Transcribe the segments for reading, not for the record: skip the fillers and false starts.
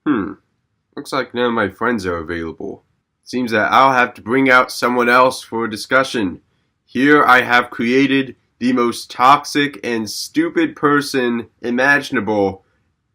Looks like none of my friends are available. Seems that I'll have to bring out someone else for a discussion. Here I have created the most toxic and stupid person imaginable,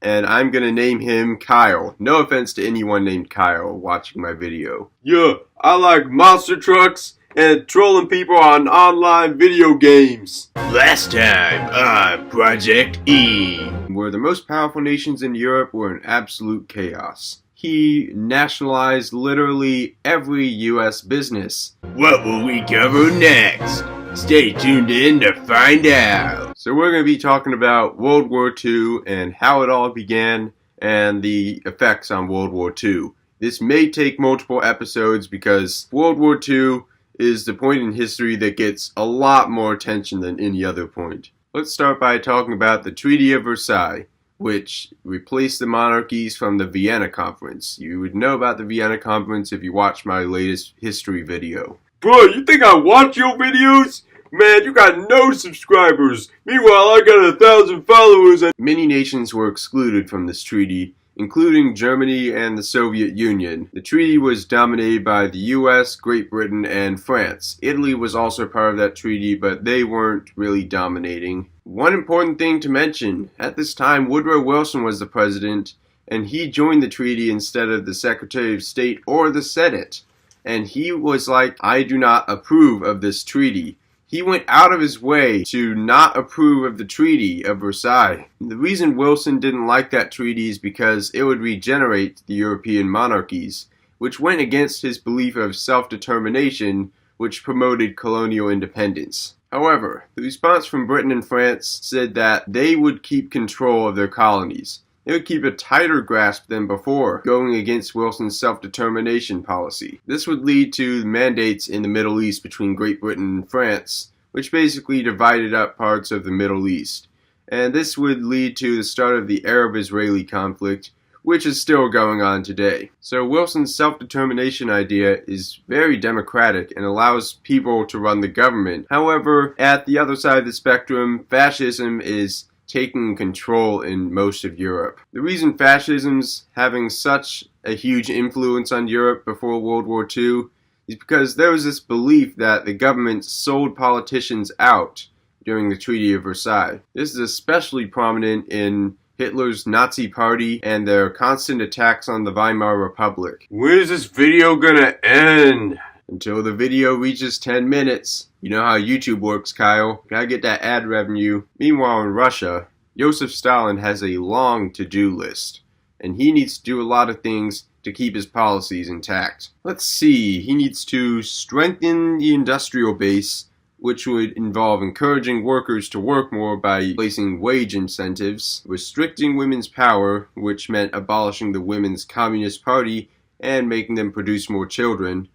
and I'm gonna name him Kyle. No offense to anyone named Kyle watching my video. Yeah, I like monster trucks and trolling people on online video games. Last time on Project E, where the most powerful nations in Europe were in absolute chaos. He nationalized literally every US business. What will we cover next? Stay tuned in to find out. So we're going to be talking about World War II and how it all began and the effects on World War II. This may take multiple episodes because World War II is the point in history that gets a lot more attention than any other point. Let's start by talking about the Treaty of Versailles, which replaced the monarchies from the Vienna Conference. You would know about the Vienna Conference if you watched my latest history video. Bro, you think I watch your videos? Man, you got no subscribers. Meanwhile, I got 1,000 followers. Many nations were excluded from this treaty, including Germany and the Soviet Union. The treaty was dominated by the US, Great Britain, and France. Italy was also part of that treaty, but they weren't really dominating. One important thing to mention, at this time Woodrow Wilson was the president, and he joined the treaty instead of the Secretary of State or the Senate. And he was like, I do not approve of this treaty. He went out of his way to not approve of the Treaty of Versailles. The reason Wilson didn't like that treaty is because it would regenerate the European monarchies, which went against his belief of self-determination, which promoted colonial independence. However, the response from Britain and France said that they would keep control of their colonies. They would keep a tighter grasp than before, going against Wilson's self-determination policy. This would lead to mandates in the Middle East between Great Britain and France, which basically divided up parts of the Middle East. And this would lead to the start of the Arab-Israeli conflict, which is still going on today. So Wilson's self-determination idea is very democratic and allows people to run the government. However, at the other side of the spectrum, fascism is taking control in most of Europe. The reason fascism's having such a huge influence on Europe before World War II is because there was this belief that the government sold politicians out during the Treaty of Versailles. This is especially prominent in Hitler's Nazi Party and their constant attacks on the Weimar Republic. When is this video gonna end? Until the video reaches 10 minutes. You know how YouTube works, Kyle. Gotta get that ad revenue. Meanwhile, in Russia, Joseph Stalin has a long to-do list, and he needs to do a lot of things to keep his policies intact. Let's see, he needs to strengthen the industrial base, which would involve encouraging workers to work more by placing wage incentives, restricting women's power, which meant abolishing the Women's Communist Party and making them produce more children,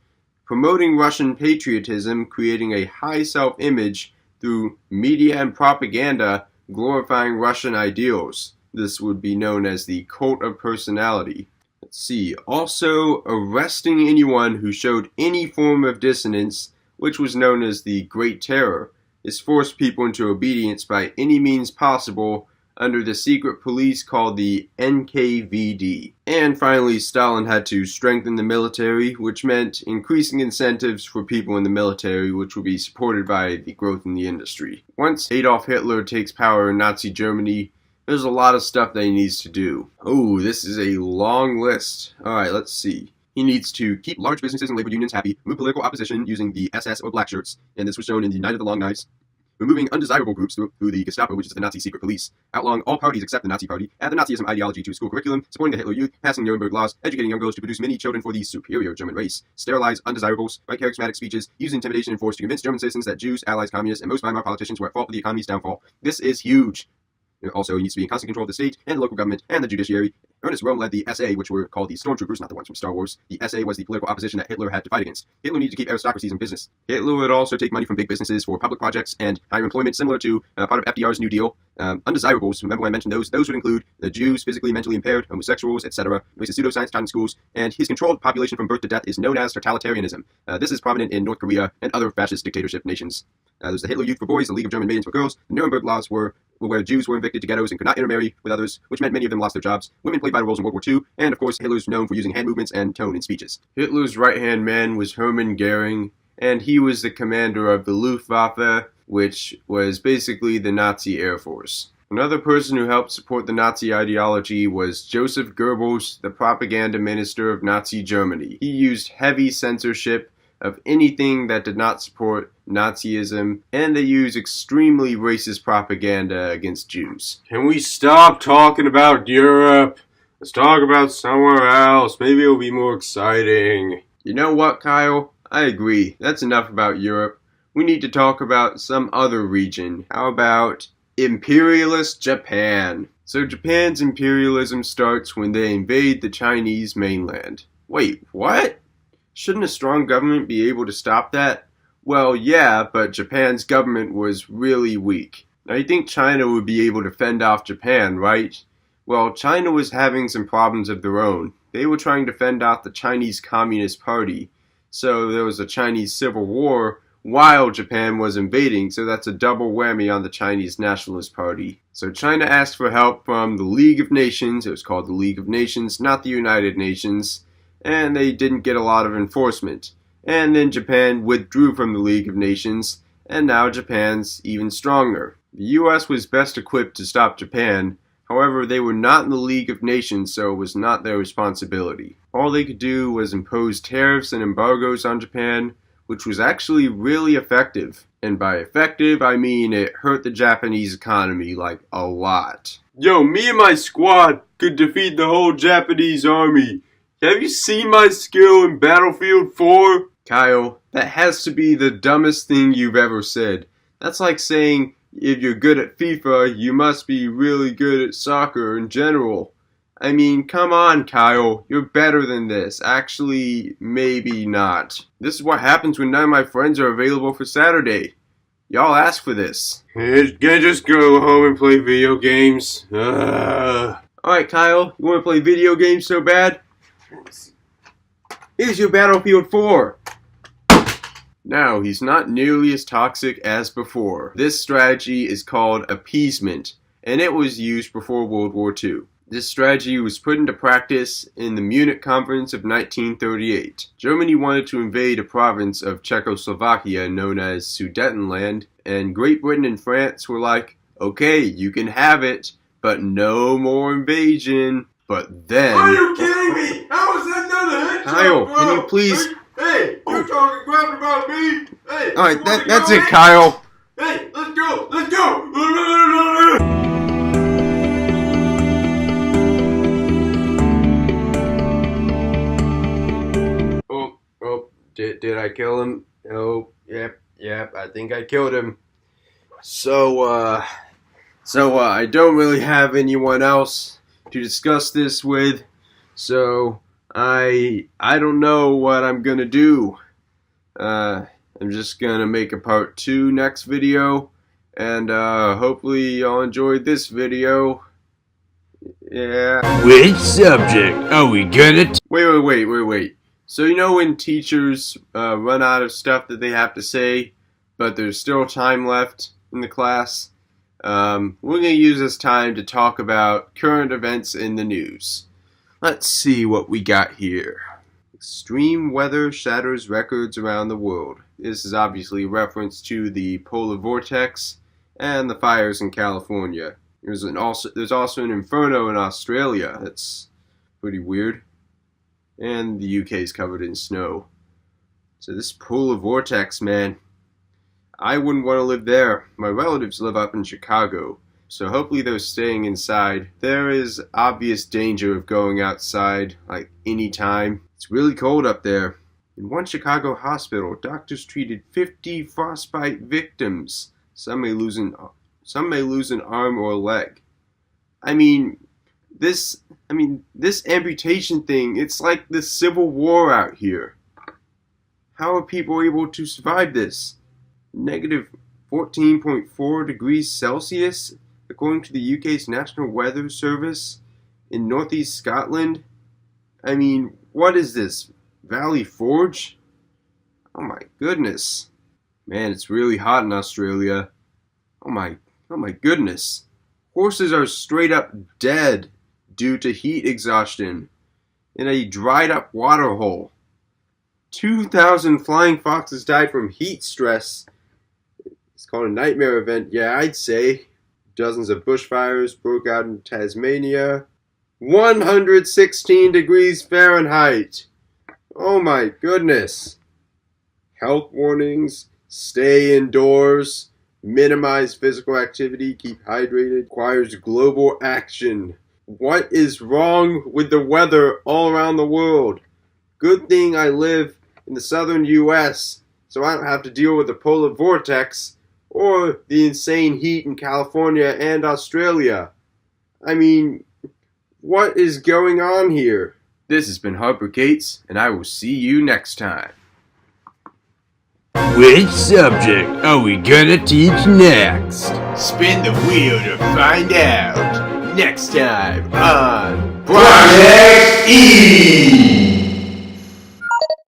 promoting Russian patriotism, creating a high self-image through media and propaganda glorifying Russian ideals. This would be known as the cult of personality. Let's see, also arresting anyone who showed any form of dissonance, which was known as the Great Terror. This forced people into obedience by any means possible under the secret police called the NKVD. And finally, Stalin had to strengthen the military, which meant increasing incentives for people in the military, which would be supported by the growth in the industry. Once Adolf Hitler takes power in Nazi Germany, there's a lot of stuff that he needs to do. Oh, this is a long list. Alright, let's see. He needs to keep large businesses and labor unions happy, remove political opposition using the SS or black shirts, and this was shown in the Night of the Long Knives. Removing undesirable groups through the Gestapo, which is the Nazi secret police, outlawing all parties except the Nazi Party, add the Nazism ideology to school curriculum, supporting the Hitler Youth, passing Nuremberg laws, educating young girls to produce many children for the superior German race, sterilize undesirables, write charismatic speeches, use intimidation and force to convince German citizens that Jews, allies, communists, and most Weimar politicians were at fault for the economy's downfall. This is huge. Also, he needs to be in constant control of the state and the local government and the judiciary. Ernest Röhm led the SA, which were called the Stormtroopers, not the ones from Star Wars. The SA was the political opposition that Hitler had to fight against. Hitler needed to keep aristocracies in business. Hitler would also take money from big businesses for public projects and higher employment, similar to part of FDR's New Deal. Undesirables, remember when I mentioned those? Those would include the Jews, physically, mentally impaired, homosexuals, etc. He uses pseudoscience taught in schools, and his control of the population from birth to death is known as totalitarianism. This is prominent in North Korea and other fascist dictatorship nations. There's the Hitler Youth for Boys, the League of German Maidens for Girls. The Nuremberg laws were where Jews were evicted to ghettos and could not intermarry with others, which meant many of them lost their jobs. Women played vital roles in World War II, and of course Hitler's known for using hand movements and tone in speeches. Hitler's right-hand man was Hermann Goering, and he was the commander of the Luftwaffe, which was basically the Nazi Air Force. Another person who helped support the Nazi ideology was Joseph Goebbels, the propaganda minister of Nazi Germany. He used heavy censorship of anything that did not support Nazism, and they used extremely racist propaganda against Jews. Can we stop talking about Europe? Let's talk about somewhere else. Maybe it'll be more exciting. You know what, Kyle? I agree. That's enough about Europe. We need to talk about some other region. How about imperialist Japan? So Japan's imperialism starts when they invade the Chinese mainland. Wait, what? Shouldn't a strong government be able to stop that? Well, yeah, but Japan's government was really weak. Now, you think China would be able to fend off Japan, right? Well, China was having some problems of their own. They were trying to fend off the Chinese Communist Party. So there was a Chinese Civil War while Japan was invading, so that's a double whammy on the Chinese Nationalist Party. So China asked for help from the League of Nations. It was called the League of Nations, not the United Nations. And they didn't get a lot of enforcement. And then Japan withdrew from the League of Nations, and now Japan's even stronger. The US was best equipped to stop Japan, however they were not in the League of Nations, so it was not their responsibility. All they could do was impose tariffs and embargoes on Japan, which was actually really effective. And by effective, I mean it hurt the Japanese economy like a lot. Yo, me and my squad could defeat the whole Japanese army. Have you seen my skill in Battlefield 4? Kyle, that has to be the dumbest thing you've ever said. That's like saying if you're good at FIFA, you must be really good at soccer in general. I mean, come on, Kyle. You're better than this. Actually, maybe not. This is what happens when none of my friends are available for Saturday. Y'all asked for this. Can I just go home and play video games? Alright, Kyle. You want to play video games so bad? Here's your Battlefield 4. Now, he's not nearly as toxic as before. This strategy is called appeasement, and it was used before World War II. This strategy was put into practice in the Munich Conference of 1938. Germany wanted to invade a province of Czechoslovakia known as Sudetenland, and Great Britain and France were like, okay, you can have it, but no more invasion. But then... Are you kidding me? How is that not a headshot, Kyle, bro? can you please... Hey, you're talking crap about me? Hey, Alright, that's go, it, man? Kyle. Hey, let's go! Let's go! Did I kill him? Oh, yep, I think I killed him. So I don't really have anyone else to discuss this with, so I don't know what I'm gonna do. I'm just gonna make a part 2 next video, and hopefully y'all enjoyed this video. Yeah. Which subject are we gonna Wait. So you know when teachers run out of stuff that they have to say, but there's still time left in the class? We're going to use this time to talk about current events in the news. Let's see what we got here. Extreme weather shatters records around the world. This is obviously a reference to the polar vortex and the fires in California. There's also an inferno in Australia. That's pretty weird. And the UK is covered in snow. So this polar vortex, man, I wouldn't want to live there. My relatives live up in Chicago, so hopefully they're staying inside. There is obvious danger of going outside like any time. It's really cold up there. In one Chicago hospital, doctors treated 50 frostbite victims. Some may lose an arm or a leg. This amputation thing, it's like the Civil War out here. How are people able to survive this? Negative 14.4 degrees Celsius, according to the UK's National Weather Service, in northeast Scotland. What is this? Valley Forge? Oh my goodness. Man, it's really hot in Australia. Oh my goodness. Horses are straight up dead due to heat exhaustion in a dried up water hole. 2,000 flying foxes died from heat stress. It's called a nightmare event, yeah, I'd say. Dozens of bushfires broke out in Tasmania. 116 degrees Fahrenheit. Oh my goodness. Health warnings, stay indoors, minimize physical activity, keep hydrated, requires global action. What is wrong with the weather all around the world? Good thing I live in the southern US, so I don't have to deal with the polar vortex or the insane heat in California and Australia. I mean, what is going on here? This has been Harper Cates, and I will see you next time. Which subject are we gonna teach next? Spin the wheel to find out. Next time on Project E!